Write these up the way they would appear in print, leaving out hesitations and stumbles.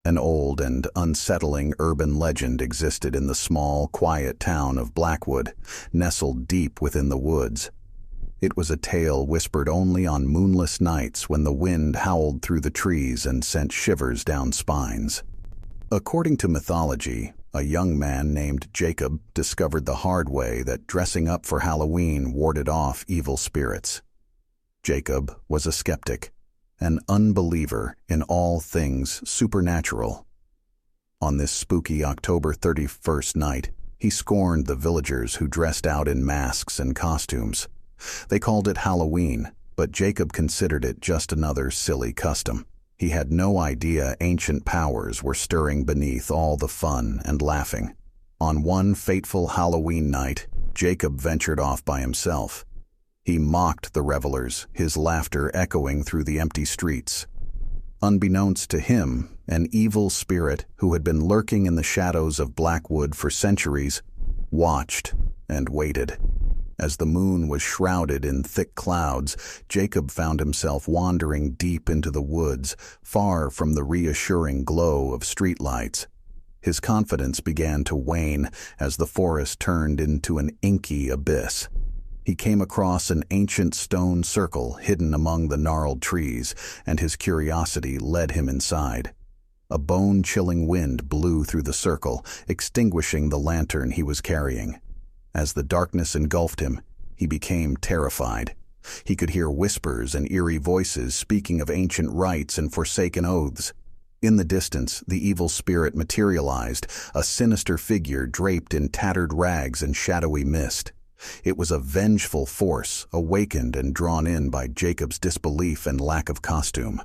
An old and unsettling urban legend existed in the small, quiet town of Blackwood, nestled deep within the woods. It was a tale whispered only on moonless nights when the wind howled through the trees and sent shivers down spines. According to mythology, a young man named Jacob discovered the hard way that dressing up for Halloween warded off evil spirits. Jacob was a skeptic, an unbeliever in all things supernatural. On this spooky October 31st night, he scorned the villagers who dressed out in masks and costumes. They called it Halloween, but Jacob considered it just another silly custom. He had no idea ancient powers were stirring beneath all the fun and laughing. On one fateful Halloween night, Jacob ventured off by himself. He mocked the revelers, his laughter echoing through the empty streets. Unbeknownst to him, an evil spirit who had been lurking in the shadows of Blackwood for centuries watched and waited. As the moon was shrouded in thick clouds, Jacob found himself wandering deep into the woods, far from the reassuring glow of streetlights. His confidence began to wane as the forest turned into an inky abyss. He came across an ancient stone circle hidden among the gnarled trees, and his curiosity led him inside. A bone-chilling wind blew through the circle, extinguishing the lantern he was carrying. As the darkness engulfed him, he became terrified. He could hear whispers and eerie voices speaking of ancient rites and forsaken oaths. In the distance, the evil spirit materialized, a sinister figure draped in tattered rags and shadowy mist. It was a vengeful force, awakened and drawn in by Jacob's disbelief and lack of costume.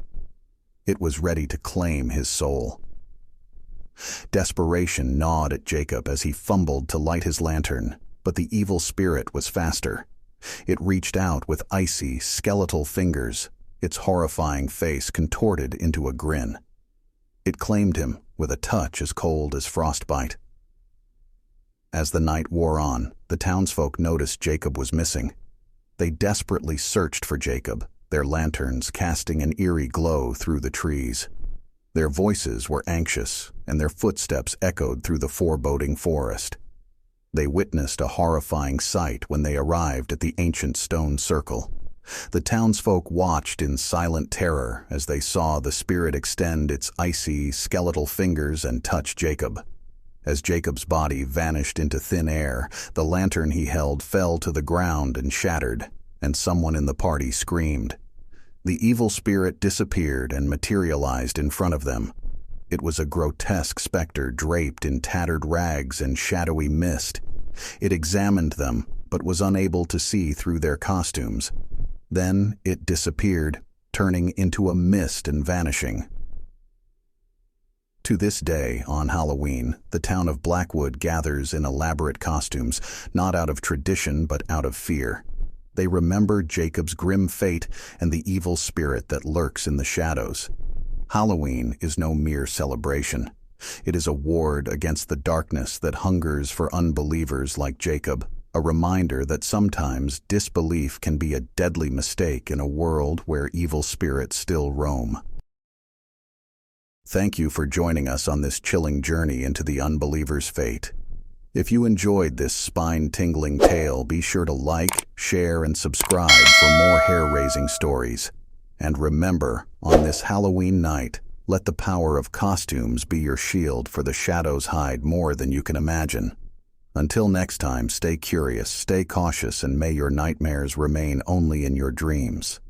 It was ready to claim his soul. Desperation gnawed at Jacob as he fumbled to light his lantern, but the evil spirit was faster. It reached out with icy, skeletal fingers, its horrifying face contorted into a grin. It claimed him with a touch as cold as frostbite. As the night wore on, the townsfolk noticed Jacob was missing. They desperately searched for Jacob, their lanterns casting an eerie glow through the trees. Their voices were anxious, and their footsteps echoed through the foreboding forest. They witnessed a horrifying sight when they arrived at the ancient stone circle. The townsfolk watched in silent terror as they saw the spirit extend its icy, skeletal fingers and touch Jacob. As Jacob's body vanished into thin air, the lantern he held fell to the ground and shattered, and someone in the party screamed. The evil spirit disappeared and materialized in front of them. It was a grotesque specter draped in tattered rags and shadowy mist. It examined them, but was unable to see through their costumes. Then it disappeared, turning into a mist and vanishing. To this day, on Halloween, the town of Blackwood gathers in elaborate costumes, not out of tradition but out of fear. They remember Jacob's grim fate and the evil spirit that lurks in the shadows. Halloween is no mere celebration. It is a ward against the darkness that hungers for unbelievers like Jacob, a reminder that sometimes disbelief can be a deadly mistake in a world where evil spirits still roam. Thank you for joining us on this chilling journey into the Unbeliever's Fate. If you enjoyed this spine-tingling tale, be sure to like, share, and subscribe for more hair-raising stories. And remember, on this Halloween night, let the power of costumes be your shield, for the shadows hide more than you can imagine. Until next time, stay curious, stay cautious, and may your nightmares remain only in your dreams.